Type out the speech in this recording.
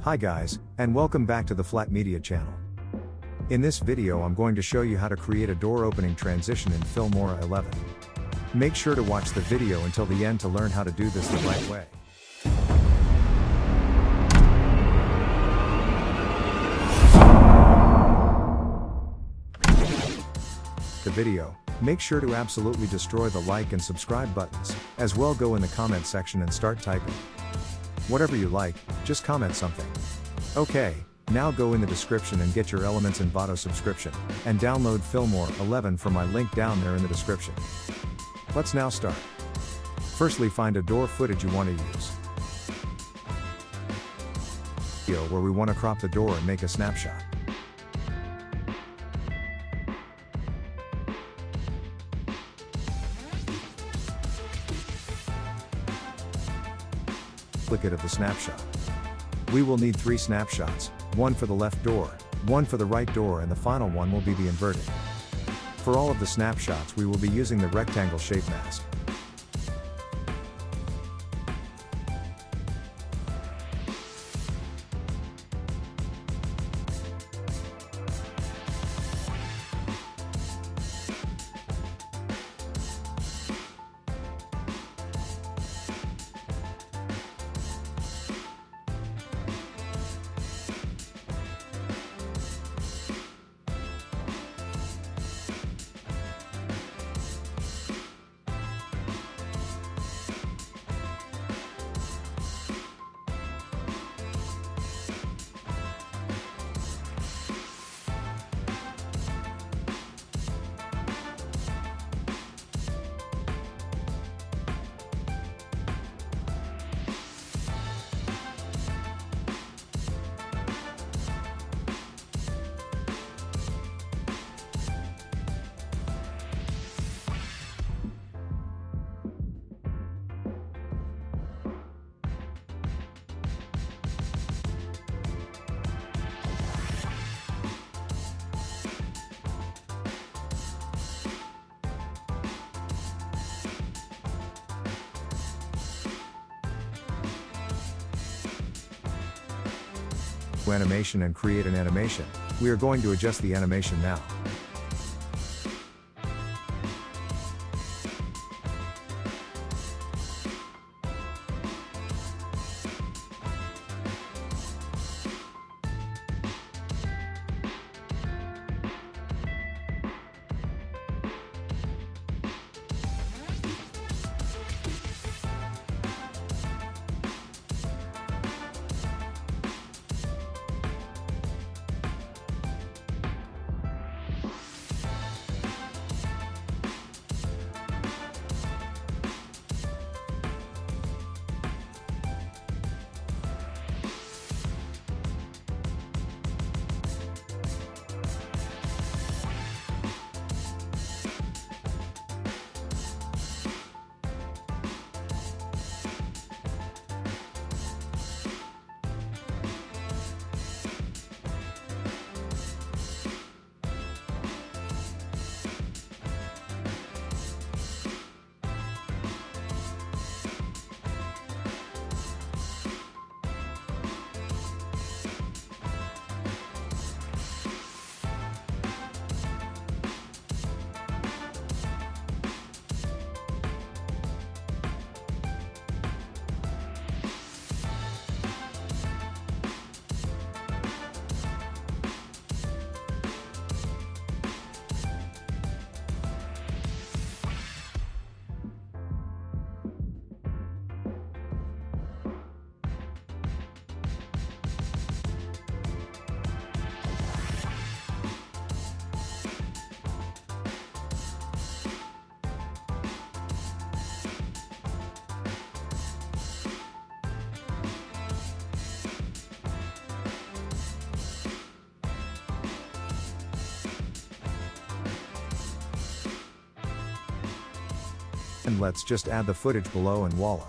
Hi guys, and welcome back to the Flat Media channel. In this video I'm going to show you how to create a door opening transition in Filmora 11. Make sure to watch the video until the end to learn how to do this the right way. The video, make sure to absolutely destroy the like and subscribe buttons, as well go in the comment section and start typing. Whatever you like, just comment something. Okay, now go in the description and get your Elements Envato subscription, and download Filmora 11 from my link down there in the description. Let's now start. Firstly, find a door footage you want to use. Where we want to crop the door and make a snapshot. Duplicate of the snapshot. We will need 3 snapshots, one for the left door, one for the right door, and the final one will be the inverted. For all of the snapshots we will be using the rectangle shape mask. Animation and create an animation. We are going to adjust the animation now. And let's just add the footage below and voila.